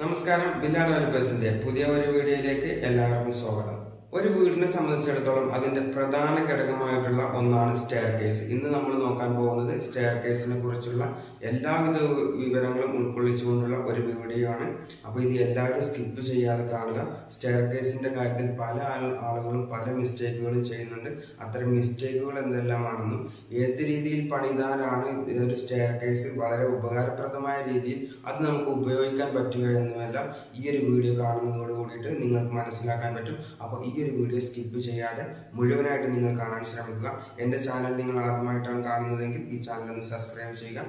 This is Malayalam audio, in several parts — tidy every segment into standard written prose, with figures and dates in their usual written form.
നമസ്കാരം. വില്ല ഡെവലപ്പേഴ്സിന്റെ പുതിയ ഒരു വീഡിയോയിലേക്ക് എല്ലാവർക്കും സ്വാഗതം. ഒരു വീടിനെ സംബന്ധിച്ചിടത്തോളം അതിന്റെ പ്രധാന ഘടകമായിട്ടുള്ള ഒന്നാണ് സ്റ്റെയർ കേസ്. ഇന്ന് നമ്മൾ നോക്കാൻ പോകുന്നത് സ്റ്റെയർ കേസിനെ കുറിച്ചുള്ള എല്ലാവിധ വിവരങ്ങളും ഉൾക്കൊള്ളിച്ചുകൊണ്ടുള്ള ഒരു വീഡിയോ ആണ്. അപ്പോൾ ഇത് എല്ലാവരും സ്കിപ്പ് ചെയ്യാതെ കാണുക. സ്റ്റെയർ കേസിന്റെ കാര്യത്തിൽ പല ആളുകളും പല മിസ്റ്റേക്കുകളും ചെയ്യുന്നുണ്ട്. അത്തരം മിസ്റ്റേക്കുകൾ എന്തെല്ലാമാണെന്നും ഏത് രീതിയിൽ പണിതാലാണ് ഒരു സ്റ്റെയർ കേസ് വളരെ ഉപകാരപ്രദമായ രീതിയിൽ അത് നമുക്ക് ഉപയോഗിക്കാൻ പറ്റുക എന്നുമെല്ലാം ഈ ഒരു വീഡിയോ കാണുന്നതോട് കൂടിയിട്ട് നിങ്ങൾക്ക് മനസ്സിലാക്കാൻ പറ്റും. അപ്പോൾ ഈ ഒരു വീഡിയോ സ്കിപ്പ് ചെയ്യാതെ മുഴുവനായിട്ട് നിങ്ങൾ കാണാൻ ശ്രമിക്കുക. എൻ്റെ ചാനൽ നിങ്ങൾ ആദ്യമായിട്ടാണ് കാണുന്നതെങ്കിൽ ഈ ചാനൽ ഒന്ന് സബ്സ്ക്രൈബ് ചെയ്യുക.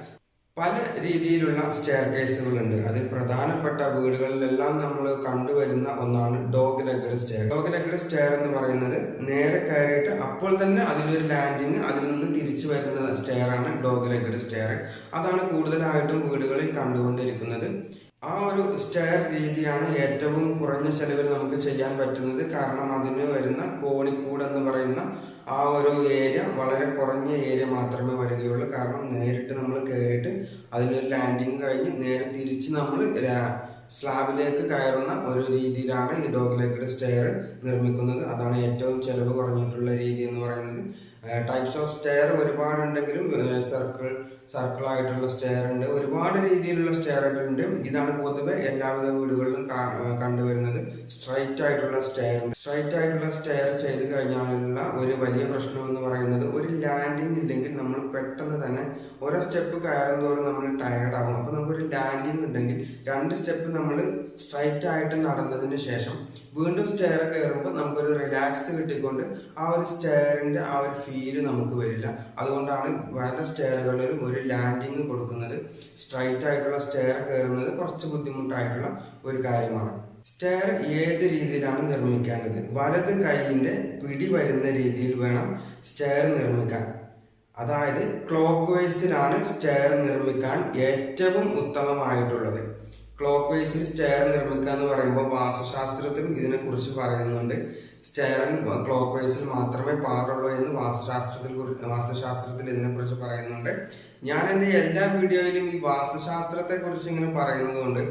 പല രീതിയിലുള്ള സ്റ്റെയർ കേസുകളുണ്ട്. അതിൽ പ്രധാനപ്പെട്ട വീടുകളിലെല്ലാം നമ്മൾ കണ്ടുവരുന്ന ഒന്നാണ് dog legged stair. Dog legged stair എന്ന് പറയുന്നത് നേരെ കയറിയിട്ട് അപ്പോൾ തന്നെ അതിലൊരു ലാൻഡിങ്, അതിൽ നിന്ന് തിരിച്ചു വരുന്ന സ്റ്റെയർ ആണ് ഡോഗ് ലെഗ്ഡ് സ്റ്റെയർ. അതാണ് കൂടുതലായിട്ടും വീടുകളിൽ കണ്ടുകൊണ്ടിരിക്കുന്നത്. ആ ഒരു സ്റ്റെയർ രീതിയാണ് ഏറ്റവും കുറഞ്ഞ ചെലവിൽ നമുക്ക് ചെയ്യാൻ പറ്റുന്നത്. കാരണം അതിന് വരുന്ന കോണിക്കൂട് എന്ന് പറയുന്ന ആ ഒരു ഏരിയ വളരെ കുറഞ്ഞ ഏരിയ മാത്രമേ വരികയുള്ളൂ. കാരണം നേരിട്ട് നമ്മൾ കയറിയിട്ട് അതിനൊരു ലാൻഡിങ് കഴിഞ്ഞ് നേരെ തിരിച്ച് നമ്മൾ സ്ലാബിലേക്ക് കയറുന്ന ഒരു രീതിയിലാണ് ഈ ഡോഗ് ലെഗ്ഡ് സ്റ്റെയർ നിർമ്മിക്കുന്നത്. അതാണ് ഏറ്റവും ചെലവ് കുറഞ്ഞിട്ടുള്ള രീതി എന്ന് പറയുന്നത്. ടൈപ്സ് ഓഫ് സ്റ്റെയർ ഒരുപാടുണ്ടെങ്കിലും സർക്കിൾ ആയിട്ടുള്ള സ്റ്റെയർ ഉണ്ട്, ഒരുപാട് രീതിയിലുള്ള സ്റ്റെയറുകൾ ഉണ്ട്. ഇതാണ് പൊതുവെ എല്ലാവിധ വീടുകളിലും കണ്ടുവരുന്നത്. സ്ട്രൈറ്റ് ആയിട്ടുള്ള സ്റ്റെയർ ചെയ്ത് കഴിഞ്ഞാലുള്ള ഒരു വലിയ പ്രശ്നം എന്ന് പറയുന്നത് ഒരു ലാൻഡിങ് ഇല്ലെങ്കിൽ നമ്മൾ പെട്ടെന്ന് തന്നെ ഓരോ സ്റ്റെപ്പ് കയറുന്നതോറും നമ്മൾ ടയർഡ് ആകും. അപ്പോൾ നമുക്കൊരു ലാൻഡിങ് ഉണ്ടെങ്കിൽ 2 സ്റ്റെപ്പ് നമ്മൾ സ്ട്രൈറ്റ് ആയിട്ട് നടന്നതിന് ശേഷം വീണ്ടും സ്റ്റെയർ കയറുമ്പോൾ നമുക്കൊരു റിലാക്സ് കിട്ടിക്കൊണ്ട് ആ ഒരു സ്റ്റെയറിന്റെ ആ ഒരു ഫീല് നമുക്ക് വരില്ല. അതുകൊണ്ടാണ് പല സ്റ്റെയറുകളിലും ഒരു ലാൻഡിങ് കൊടുക്കുന്നത്. സ്ട്രൈറ്റ് ആയിട്ടുള്ള സ്റ്റെയർ കയറുന്നത് കുറച്ച് ബുദ്ധിമുട്ടായിട്ടുള്ള ഒരു കാര്യമാണ്. സ്റ്റെയർ ഏത് രീതിയിലാണ് നിർമ്മിക്കേണ്ടത്? വലത് കൈയിന്റെ പിടി വരുന്ന രീതിയിൽ വേണം സ്റ്റെയർ നിർമ്മിക്കാൻ. അതായത് ക്ലോക്ക് വൈസിലാണ് സ്റ്റെയർ നിർമ്മിക്കാൻ ഏറ്റവും ഉത്തമമായിട്ടുള്ളത്. ക്ലോക്ക് വൈസിൽ സ്റ്റെയർ നിർമ്മിക്കുക എന്ന് പറയുമ്പോൾ വാസ്തുശാസ്ത്രത്തിലും ഇതിനെക്കുറിച്ച് പറയുന്നുണ്ട്. സ്റ്റെയറിന് ക്ലോക്ക് വൈസിൽ മാത്രമേ പാടുള്ളൂ എന്ന് വാസ്തുശാസ്ത്രത്തിൽ ഇതിനെക്കുറിച്ച് പറയുന്നുണ്ട്. ഞാൻ എൻ്റെ എല്ലാ വീഡിയോയിലും ഈ വാസ്തുശാസ്ത്രത്തെ കുറിച്ച് ഇങ്ങനെ പറയുന്നത് കൊണ്ട്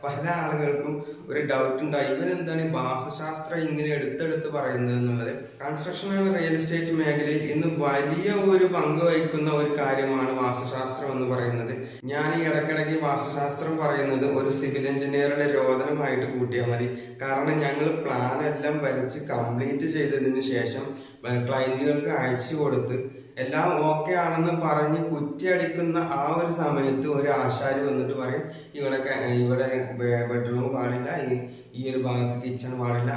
പല ആളുകൾക്കും ഒരു ഡൗട്ട് ഉണ്ടായി, ഇവരെന്താണ് ഈ വാസ്തുശാസ്ത്രം ഇങ്ങനെ എടുത്തെടുത്ത് പറയുന്നത് എന്നുള്ളത്. കൺസ്ട്രക്ഷൻ ആൻഡ് റിയൽ എസ്റ്റേറ്റ് മേഖലയിൽ ഇന്ന് വലിയ ഒരു പങ്ക് വഹിക്കുന്ന ഒരു കാര്യമാണ് വാസ്തുശാസ്ത്രം എന്ന് പറയുന്നത്. ഞാൻ ഈ ഇടയ്ക്കിടയ്ക്ക് വാസ്തുശാസ്ത്രം പറയുന്നത് ഒരു സിവിൽ എഞ്ചിനീയറുടെ രോദനമായിട്ട് കൂട്ടിയാൽ മതി. കാരണം ഞങ്ങൾ പ്ലാൻ എല്ലാം വലിച്ച് കംപ്ലീറ്റ് ചെയ്തതിന് ശേഷം ക്ലയന്റുകൾക്ക് അയച്ചു കൊടുത്ത് എല്ലാം ഓക്കെ ആണെന്ന് പറഞ്ഞ് കുറ്റിയടിക്കുന്ന ആ ഒരു സമയത്ത് ഒരു ആശാരി വന്നിട്ട് പറയും, ഇവിടെ ബെഡ്റൂം പാടില്ല, ഈ ഒരു ഭാഗത്ത് കിച്ചൺ പാടില്ല,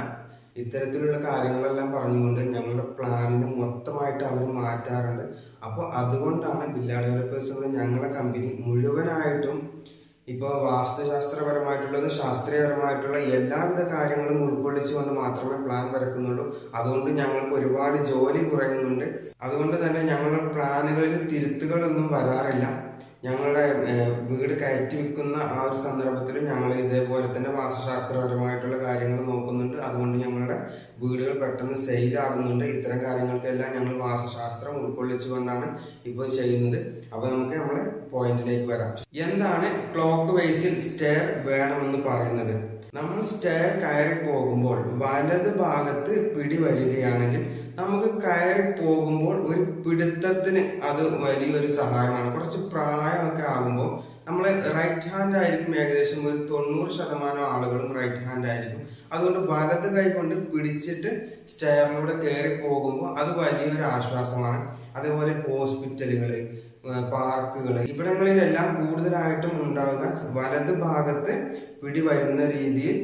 ഇത്തരത്തിലുള്ള കാര്യങ്ങളെല്ലാം പറഞ്ഞുകൊണ്ട് ഞങ്ങളുടെ പ്ലാനിന് മൊത്തമായിട്ട് അവർ മാറ്റാറുണ്ട്. അപ്പോൾ അതുകൊണ്ടാണ് വില്ല ഡെവലപ്പേഴ്സ് എന്ന ഞങ്ങളുടെ കമ്പനി മുഴുവനായിട്ടും ഇപ്പോൾ വാസ്തുശാസ്ത്രപരമായിട്ടുള്ളത് ശാസ്ത്രീയപരമായിട്ടുള്ള എല്ലാവിധ കാര്യങ്ങളും ഉൾക്കൊള്ളിച്ചുകൊണ്ട് മാത്രമേ പ്ലാൻ വരക്കുന്നുള്ളൂ. അതുകൊണ്ട് ഞങ്ങൾക്ക് ഒരുപാട് ജോലി കുറയുന്നുണ്ട്. അതുകൊണ്ട് തന്നെ ഞങ്ങളുടെ പ്ലാനുകളിൽ തിരുത്തുകളൊന്നും വരാറില്ല. ഞങ്ങളുടെ വീട് കയറ്റി വെക്കുന്ന ആ ഒരു സന്ദർഭത്തിലും ഞങ്ങൾ ഇതേപോലെ തന്നെ വാസ്തുശാസ്ത്രപരമായിട്ടുള്ള കാര്യങ്ങൾ നോക്കുന്നുണ്ട്. അതുകൊണ്ട് ഞങ്ങളുടെ വീടുകൾ പെട്ടെന്ന് സെയിലാകുന്നുണ്ട്. ഇത്തരം കാര്യങ്ങൾക്കെല്ലാം ഞങ്ങൾ വാസ്തുശാസ്ത്രം ഉൾക്കൊള്ളിച്ചുകൊണ്ടാണ് ഇപ്പോൾ ചെയ്യുന്നത്. അപ്പോൾ നമുക്ക് നമ്മളെ പോയിന്റിലേക്ക് വരാം. എന്താണ് ക്ലോക്ക് വൈസിൽ സ്റ്റെയർ വേണമെന്ന് പറയുന്നത്? നമ്മൾ സ്റ്റെയർ കയറി പോകുമ്പോൾ വലത് ഭാഗത്ത് പിടി വരികയാണെങ്കിൽ നമുക്ക് കയറി പോകുമ്പോൾ ഒരു പിടുത്തത്തിന് അത് വലിയൊരു സഹായമാണ്. കുറച്ച് പ്രായമൊക്കെ ആകുമ്പോൾ നമ്മൾ റൈറ്റ് ഹാൻഡ് ആയിരിക്കും. ഏകദേശം ഒരു 90% ആളുകളും റൈറ്റ് ഹാൻഡ് ആയിരിക്കും. അതുകൊണ്ട് വലത് കൈ കൊണ്ട് പിടിച്ചിട്ട് സ്റ്റെയറിലൂടെ കയറി പോകുമ്പോൾ അത് വലിയൊരു ആശ്വാസമാണ്. അതേപോലെ ഹോസ്പിറ്റലുകൾ, പാർക്കുകൾ, ഇവിടങ്ങളിലെല്ലാം കൂടുതലായിട്ടും ഉണ്ടാവുക വലത് ഭാഗത്ത് പിടി വരുന്ന രീതിയിൽ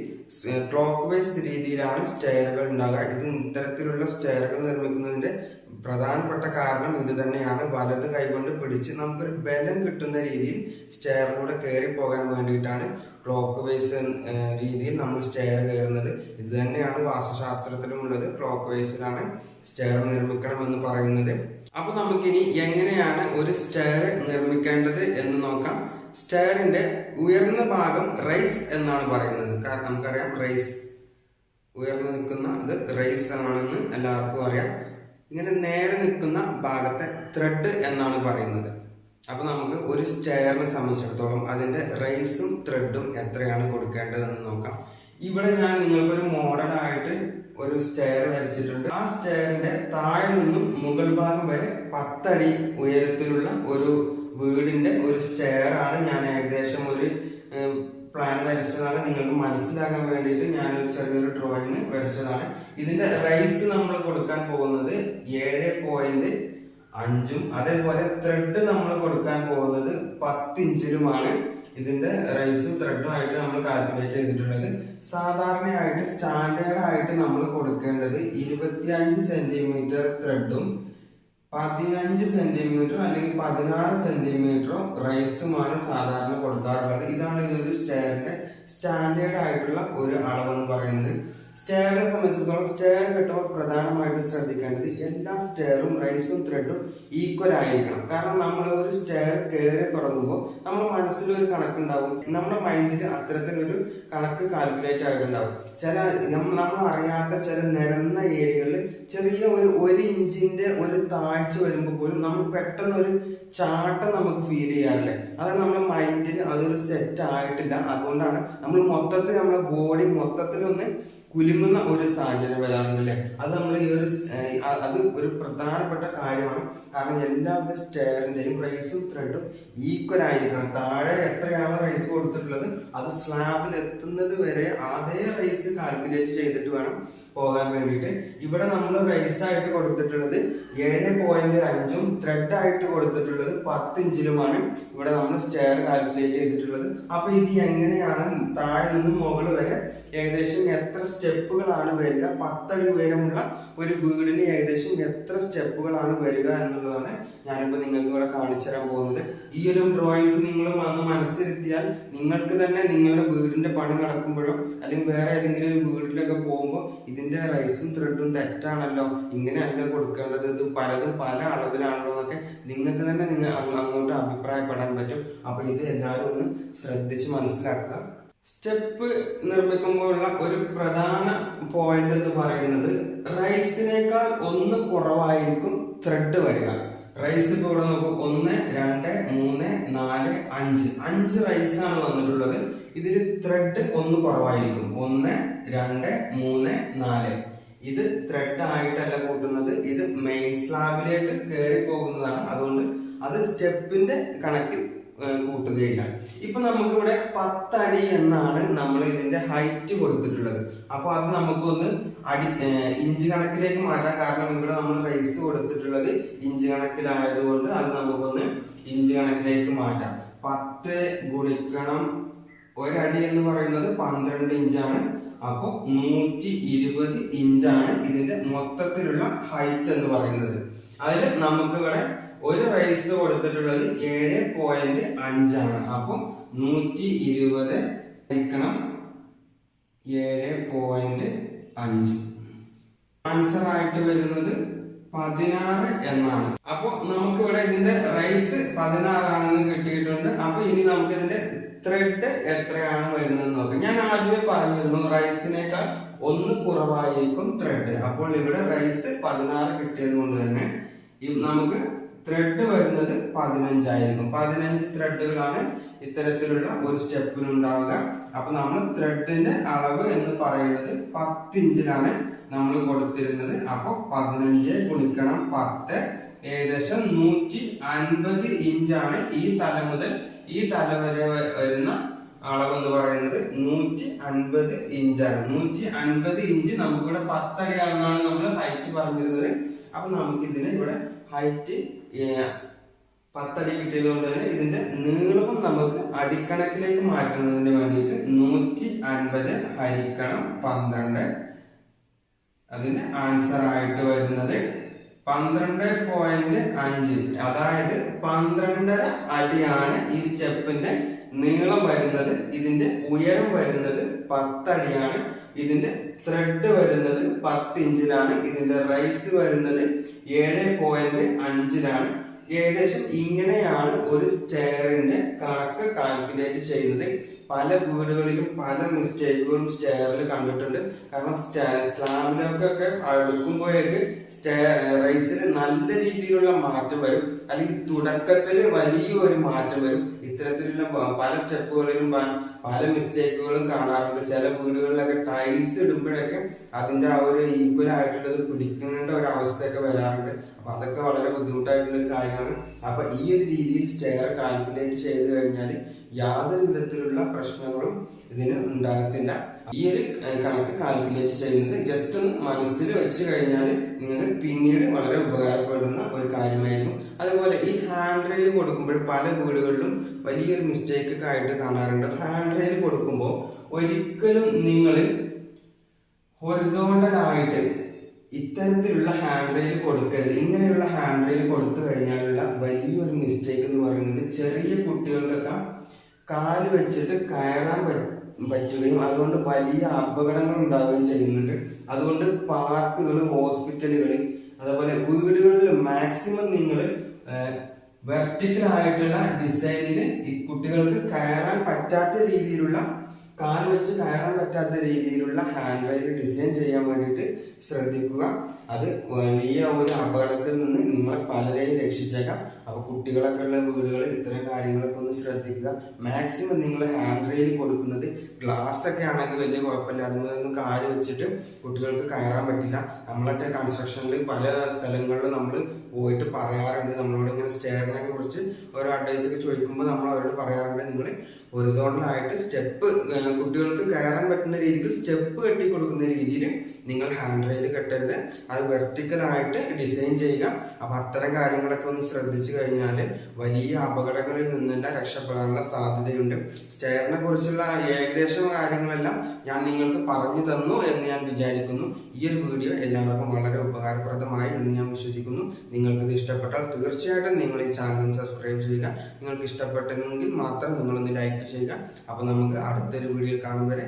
ക്ലോക്ക് വൈസ് രീതിയിലാണ് സ്റ്റെയറുകൾ ഉണ്ടാകുക. ഇത്തരത്തിലുള്ള സ്റ്റെയറുകൾ നിർമ്മിക്കുന്നതിന്റെ പ്രധാനപ്പെട്ട കാരണം ഇത് തന്നെയാണ്. വലത് കൈകൊണ്ട് പിടിച്ച് നമുക്കൊരു ബലം കിട്ടുന്ന രീതിയിൽ സ്റ്റെയറിലൂടെ കയറി പോകാൻ വേണ്ടിയിട്ടാണ് ക്ലോക്ക് വൈസ് രീതിയിൽ നമ്മൾ സ്റ്റെയർ കയറുന്നത്. ഇത് തന്നെയാണ് വാസ്തുശാസ്ത്രത്തിലും ഉള്ളത്. ക്ലോക്ക് വൈസിലാണ് സ്റ്റെയർ നിർമ്മിക്കണം എന്ന് പറയുന്നത്. അപ്പൊ നമുക്കിനി എങ്ങനെയാണ് ഒരു സ്റ്റെയർ നിർമ്മിക്കേണ്ടത് എന്ന് നോക്കാം. സ്റ്റെയറിന്റെ ഉയർന്ന ഭാഗം റൈസ് എന്നാണ് പറയുന്നത്. കാരണം നമുക്കറിയാം റൈസ് ഉയർന്നു നിൽക്കുന്ന അത് റൈസ് ആണെന്ന് എല്ലാവർക്കും അറിയാം. ഇങ്ങനെ നേരെ നിൽക്കുന്ന ഭാഗത്തെ ത്രെഡ് എന്നാണ് പറയുന്നത്. അപ്പൊ നമുക്ക് ഒരു സ്റ്റെയറിനെ സംബന്ധിച്ചിടത്തോളം അതിന്റെ റൈസും ത്രെഡും എത്രയാണ് കൊടുക്കേണ്ടതെന്ന് നോക്കാം. ഇവിടെ ഞാൻ നിങ്ങൾക്കൊരു മോഡലായിട്ട് ഒരു സ്റ്റെയർ വരച്ചിട്ടുണ്ട്. ആ സ്റ്റെയറിന്റെ താഴെ നിന്നും മുകൾ ഭാഗം വരെ 10 അടി ഉയരത്തിലുള്ള ഒരു വീടിന്റെ ഒരു സ്റ്റെയർ ആണ് ഞാൻ ഏകദേശം ഒരു പ്ലാൻ വരച്ചതാണ്. നിങ്ങൾക്ക് മനസ്സിലാക്കാൻ വേണ്ടിയിട്ട് ഞാനൊരു ചെറിയൊരു ഡ്രോയിങ് വരച്ചതാണ്. ഇതിന്റെ റൈസ് നമ്മൾ കൊടുക്കാൻ പോകുന്നത് 7.5 അതേപോലെ ത്രെഡ് നമ്മൾ കൊടുക്കാൻ പോകുന്നത് 10 ഇഞ്ചിലുമാണ് ഇതിന്റെ റൈസും ത്രെഡും ആയിട്ട് നമ്മൾ കാൽക്കുലേറ്റ് ചെയ്തിട്ടുള്ളത്. സാധാരണയായിട്ട് സ്റ്റാൻഡേർഡ് ആയിട്ട് നമ്മൾ കൊടുക്കേണ്ടത് 25 സെന്റിമീറ്റർ ത്രെഡും 15 സെന്റിമീറ്റർ അല്ലെങ്കിൽ 16 സെന്റിമീറ്ററോ റൈസുമാണ് സാധാരണ കൊടുക്കാറുള്ളത്. ഇതാണ് ഇതൊരു സ്റ്റെയറിന്റെ സ്റ്റാൻഡേർഡ് ആയിട്ടുള്ള ഒരു അളവെന്ന് പറയുന്നത്. സ്റ്റെയറിനെ സംബന്ധിച്ചിടത്തോളം സ്റ്റെയർ കെട്ടുമ്പോൾ പ്രധാനമായിട്ടും ശ്രദ്ധിക്കേണ്ടത് എല്ലാ സ്റ്റെയറും റൈസും ത്രെഡും ഈക്വൽ ആയിരിക്കണം. കാരണം നമ്മൾ ഒരു സ്റ്റെയർ കയറി തുടങ്ങുമ്പോൾ നമ്മുടെ മനസ്സിലൊരു കണക്കുണ്ടാവും, നമ്മുടെ മൈൻഡിൽ അത്തരത്തിലൊരു കണക്ക് കാൽക്കുലേറ്റ് ആയിട്ടുണ്ടാവും. നമ്മൾ അറിയാത്ത ചില നിരന്ന ഏരിയകളിൽ ചെറിയ ഒരു ഇഞ്ചിന്റെ ഒരു താഴ്ച വരുമ്പോൾ പോലും നമ്മൾ പെട്ടെന്ന് ഒരു ചാട്ടം നമുക്ക് ഫീൽ ചെയ്യാറില്ല. അത് നമ്മുടെ മൈൻഡിൽ അതൊരു സെറ്റ് ആയിട്ടില്ല. അതുകൊണ്ടാണ് നമ്മൾ മൊത്തത്തിൽ നമ്മുടെ ബോഡി മൊത്തത്തിലൊന്ന് കുലുങ്ങുന്ന ഒരു സാഹചര്യം വരാറുണ്ടല്ലേ. അത് നമ്മൾ അത് ഒരു പ്രധാനപ്പെട്ട കാര്യമാണ്. കാരണം എല്ലാവരുടെ സ്റ്റെയറിന്റെയും റൈസും ത്രെഡും ഈക്വൽ ആയിരിക്കണം. താഴെ എത്രയാണ് റൈസ് കൊടുത്തിട്ടുള്ളത് അത് സ്ലാബിൽ എത്തുന്നത് വരെ അതേ റൈസ് കാൽക്കുലേറ്റ് ചെയ്തിട്ട് വേണം പോകാൻ വേണ്ടിയിട്ട്. ഇവിടെ നമ്മൾ റൈസ് ആയിട്ട് കൊടുത്തിട്ടുള്ളത് 7.5 ത്രെഡ് ആയിട്ട് കൊടുത്തിട്ടുള്ളത് 10 ഇഞ്ചിലുമാണ് ഇവിടെ നമ്മൾ സ്റ്റെയർ കാൽക്കുലേറ്റ് ചെയ്തിട്ടുള്ളത്. അപ്പൊ ഇത് എങ്ങനെയാണ് താഴെ നിന്നും മുകളിൽ വരെ ഏകദേശം എത്ര സ്റ്റെപ്പുകളാണ് വരിക, 10 അടി ഉയരമുള്ള ഒരു വീടിന് ഏകദേശം എത്ര സ്റ്റെപ്പുകളാണ് വരിക എന്നുള്ളതാണ് ഞാനിപ്പോൾ നിങ്ങൾക്ക് ഇവിടെ കാണിച്ചു തരാൻ പോകുന്നത്. ഈ ഒരു ഡ്രോയിങ്സ് നിങ്ങൾ വന്ന് മനസ്സിരുത്തിയാൽ നിങ്ങൾക്ക് തന്നെ നിങ്ങളുടെ വീടിന്റെ പണി നടക്കുമ്പോഴോ അല്ലെങ്കിൽ വേറെ ഏതെങ്കിലും ഒരു വീട്ടിലൊക്കെ പോകുമ്പോൾ ഇതിന്റെ റൈസും ത്രെഡും തെറ്റാണല്ലോ, ഇങ്ങനെയല്ല കൊടുക്കേണ്ടത്, ഇത് പലതും പല അളവിലാണല്ലോ എന്നൊക്കെ നിങ്ങൾക്ക് തന്നെ അങ്ങോട്ട് അഭിപ്രായപ്പെടാൻ പറ്റും. അപ്പൊ ഇത് എല്ലാവരും ഒന്ന് ശ്രദ്ധിച്ച് മനസ്സിലാക്കുക. സ്റ്റെപ്പ് നിർമ്മിക്കുമ്പോഴുള്ള ഒരു പ്രധാന പോയിന്റ് എന്ന് പറയുന്നത് റൈസിനേക്കാൾ 1 കുറവായിരിക്കും ത്രെഡ് വരിക. റൈസ് ഇപ്പോൾ ഇവിടെ നോക്കൂ, 1, 2, 3, 4, 5 റൈസാണ് വന്നിട്ടുള്ളത്. ഇതിൽ ത്രെഡ് 1 കുറവായിരിക്കും. 1, 2, 3, 4 ഇത് ത്രെഡ് ആയിട്ടല്ല കൂട്ടുന്നത്, ഇത് മെയിൻ സ്ലാബിലേക്ക് കയറി പോകുന്നതാണ്. അതുകൊണ്ട് അത് സ്റ്റെപ്പിന്റെ കണക്കിൽ കൂട്ടുകയില്ല. ഇപ്പൊ നമുക്കിവിടെ 10 അടി എന്നാണ് നമ്മൾ ഇതിന്റെ ഹൈറ്റ് കൊടുത്തിട്ടുള്ളത്. അപ്പൊ അത് നമുക്കൊന്ന് ഇഞ്ച് കണക്കിലേക്ക് മാറ്റാം. കാരണം ഇവിടെ നമ്മൾ റൈസ് കൊടുത്തിട്ടുള്ളത് ഇഞ്ച് കണക്കിലായതുകൊണ്ട് അത് നമുക്കൊന്ന് ഇഞ്ച് കണക്കിലേക്ക് മാറ്റാം. 10 ഗുണിക്കണം 1 അടി എന്ന് പറയുന്നത് 12 ഇഞ്ചാണ്. അപ്പോൾ 120 ഇഞ്ചാണ് ഇതിന്റെ മൊത്തത്തിലുള്ള ഹൈറ്റ് എന്ന് പറയുന്നത്. അതിൽ നമുക്കിവിടെ ഒരു റൈസ് കൊടുത്തിട്ടുള്ളത് 7.5 ആണ്. അപ്പൊ 120 ഹരിക്കണം 7.5 ആൻസർ ആയിട്ട് വരുന്നത് 16 എന്നാണ്. അപ്പൊ നമുക്കിവിടെ ഇതിന്റെ റൈസ് 16 ആണെന്ന് കിട്ടിയിട്ടുണ്ട്. അപ്പൊ ഇനി നമുക്ക് ഇതിന്റെ ത്രെഡ് എത്രയാണ് വരുന്നത് നോക്കാം. ഞാൻ ആദ്യമേ പറഞ്ഞിരുന്നു റൈസിനേക്കാൾ 1 കുറവായിരിക്കും ത്രെഡ്. അപ്പോൾ ഇവിടെ റൈസ് 16 കിട്ടിയത് കൊണ്ട് തന്നെ നമുക്ക് ത്രെഡ് വരുന്നത് 15 ആയിരിക്കും. 15 ത്രെഡുകളാണ് ഇത്തരത്തിലുള്ള ഒരു സ്റ്റെപ്പിനുണ്ടാവുക. അപ്പൊ നമ്മൾ ത്രെഡിന്റെ അളവ് എന്ന് പറയുന്നത് 10 ഇഞ്ചിലാണ് നമ്മൾ കൊടുത്തിരുന്നത്. അപ്പൊ 15 ഗുണിക്കണം 10 ഏകദേശം 150 ഇഞ്ചാണ്. ഈ തല മുതൽ ഈ തല വരെ വരുന്ന അളവ് എന്ന് പറയുന്നത് 150 ഇഞ്ചാണ്. 150 ഇഞ്ച് നമുക്കിവിടെ 10 അടിയാണെന്നാണ് നമ്മൾ ഹൈറ്റ് പറഞ്ഞിരുന്നത്. അപ്പൊ നമുക്കിതിന് ഇവിടെ ഹൈറ്റ് 10 അടി കിട്ടിയത് കൊണ്ട് തന്നെ ഇതിന്റെ നീളവും നമുക്ക് അടിക്കണക്കിലേക്ക് മാറ്റുന്നതിന് വേണ്ടിയിട്ട് 150 ഹരിക്കണം 12 അതിന്റെ ആൻസർ ആയിട്ട് വരുന്നത് 12.5. അതായത് 12.5 അടിയാണ് ഈ സ്റ്റെപ്പിന്റെ നീളം വരുന്നത്. ഇതിന്റെ ഉയരം വരുന്നത് 10 അടിയാണ്. ഇതിന്റെ ത്രെഡ് വരുന്നത് 10 ഇഞ്ചിലാണ്. ഇതിന്റെ റൈസ് വരുന്നത് 7.5ലാണ്. ഏകദേശം ഇങ്ങനെയാണ് ഒരു സ്റ്റെയറിന്റെ കണക്ക് കാൽക്കുലേറ്റ് ചെയ്യുന്നത്. പല വീടുകളിലും പല മിസ്റ്റേക്കുകളും സ്റ്റെയറിൽ കണ്ടിട്ടുണ്ട്. കാരണം സ്ലാബിലൊക്കെ അടുക്കുമ്പോഴേക്ക് റൈസിന് നല്ല രീതിയിലുള്ള മാറ്റം വരും, അല്ലെങ്കിൽ തുടക്കത്തിൽ വലിയൊരു മാറ്റം വരും. ഇത്തരത്തിലുള്ള പല സ്റ്റെപ്പുകളിലും പല മിസ്റ്റേക്കുകളും കാണാറുണ്ട്. ചില വീടുകളിലൊക്കെ ടൈൽസ് ഇടുമ്പോഴൊക്കെ അതിന്റെ ആ ഒരു ഈക്വൽ ആയിട്ടുള്ളത് പിടിക്കേണ്ട ഒരു അവസ്ഥയൊക്കെ വരാറുണ്ട്. അപ്പൊ അതൊക്കെ വളരെ ബുദ്ധിമുട്ടായിട്ടുള്ള ഒരു കാര്യമാണ്. അപ്പൊ ഈ ഒരു രീതിയിൽ സ്റ്റെയർ കാൽക്കുലേറ്റ് ചെയ്ത് കഴിഞ്ഞാൽ യാതൊരു വിധത്തിലുള്ള പ്രശ്നങ്ങളും ഇതിന് ഉണ്ടാകത്തില്ല. ഈ ഒരു കണക്ക് കാൽക്കുലേറ്റ് ചെയ്യുന്നത് ജസ്റ്റ് ഒന്ന് മനസ്സിൽ വെച്ച് കഴിഞ്ഞാൽ നിങ്ങൾക്ക് പിന്നീട് വളരെ ഉപകാരപ്പെടുന്ന ഒരു കാര്യമായിരിക്കും. അതുപോലെ ഈ ഹാൻഡ് റെയിൽ കൊടുക്കുമ്പോൾ പല വീടുകളിലും വലിയൊരു മിസ്റ്റേക്ക് ഒക്കെ ആയിട്ട് കാണാറുണ്ട്. ഹാൻഡ് റെയിൽ കൊടുക്കുമ്പോൾ ഒരിക്കലും നിങ്ങൾ ഹൊറിസോണ്ടൽ ആയിട്ട് ഇത്തരത്തിലുള്ള ഹാൻഡ് റെയിൽ കൊടുക്കരുത്. ഇങ്ങനെയുള്ള ഹാൻഡ് റെയിൽ കൊടുത്തു കഴിഞ്ഞാലുള്ള വലിയൊരു മിസ്റ്റേക്ക് എന്ന് പറയുന്നത് ചെറിയ കുട്ടികൾക്കൊക്കെ കാല് വെച്ചിട്ട് കയറാൻ പറ്റുകയും അതുകൊണ്ട് വലിയ അപകടങ്ങൾ ഉണ്ടാവുകയും ചെയ്യുന്നുണ്ട്. അതുകൊണ്ട് പാർക്കുകൾ, ഹോസ്പിറ്റലുകൾ, അതേപോലെ വീടുകളിൽ മാക്സിമം നിങ്ങൾ വെർട്ടിക്കൽ ആയിട്ടുള്ള ഡിസൈനിൽ ഈ കുട്ടികൾക്ക് കയറാൻ പറ്റാത്ത രീതിയിലുള്ള, കാല് വെച്ച് കയറാൻ പറ്റാത്ത രീതിയിലുള്ള ഹാൻഡ് റെയിൽ ഡിസൈൻ ചെയ്യാൻ വേണ്ടിയിട്ട് ശ്രദ്ധിക്കുക. അത് വലിയ ഒരു അപകടത്തിൽ നിന്ന് നിങ്ങളെ പലരെയും രക്ഷിച്ചേക്കാം. അപ്പൊ കുട്ടികളൊക്കെ ഉള്ള വീടുകൾ ഇത്തരം കാര്യങ്ങളൊക്കെ ഒന്ന് ശ്രദ്ധിക്കുക. മാക്സിമം നിങ്ങൾ ഹാൻഡ് റെയിൽ കൊടുക്കുന്നത് ഗ്ലാസ് ഒക്കെ ആണെങ്കിൽ വലിയ കുഴപ്പമില്ല, അതിനൊന്നും കാല് വെച്ചിട്ട് കുട്ടികൾക്ക് കയറാൻ പറ്റില്ല. നമ്മളൊക്കെ കൺസ്ട്രക്ഷനിൽ പല സ്ഥലങ്ങളിലും നമ്മൾ പോയിട്ട് പറയാറുണ്ട്. നമ്മളോട് ഇങ്ങനെ സ്റ്റെയറിനെ കുറിച്ച് ഓരോ അഡ്വൈസ് ഒക്കെ ചോദിക്കുമ്പോൾ നമ്മൾ അവരോട് പറയാറുണ്ട്, നിങ്ങൾ ഹൊറിസോണ്ടലായിട്ട് സ്റ്റെപ്പ് കുട്ടികൾക്ക് കയറാൻ പറ്റുന്ന രീതിയിൽ സ്റ്റെപ്പ് കെട്ടി കൊടുക്കുന്ന രീതിയിൽ നിങ്ങൾ ഹാൻഡ് റെയിൽ കെട്ടരുത്, അത് വെർട്ടിക്കലായിട്ട് ഡിസൈൻ ചെയ്യുക. അപ്പൊ അത്തരം കാര്യങ്ങളൊക്കെ ഒന്ന് ശ്രദ്ധിച്ചു കഴിഞ്ഞാൽ വലിയ അപകടങ്ങളിൽ നിന്നെല്ലാം രക്ഷപ്പെടാനുള്ള സാധ്യതയുണ്ട്. സ്റ്റെയറിനെ കുറിച്ചുള്ള ഏകദേശം കാര്യങ്ങളെല്ലാം ഞാൻ നിങ്ങൾക്ക് പറഞ്ഞു തന്നു എന്ന് ഞാൻ വിചാരിക്കുന്നു. ഈ ഒരു വീഡിയോ എല്ലാവർക്കും വളരെ ഉപകാരപ്രദമായി എന്ന് ഞാൻ വിശ്വസിക്കുന്നു. നിങ്ങൾക്കിത് ഇഷ്ടപ്പെട്ടാൽ തീർച്ചയായിട്ടും നിങ്ങൾ ഈ ചാനൽ സബ്സ്ക്രൈബ് ചെയ്യുക. നിങ്ങൾക്ക് ഇഷ്ടപ്പെട്ടെങ്കിൽ മാത്രം നിങ്ങളൊന്ന് ലൈക്ക് ചെയ്യുക. അപ്പൊ നമുക്ക് അടുത്തൊരു വീഡിയോയിൽ കാണും വരെ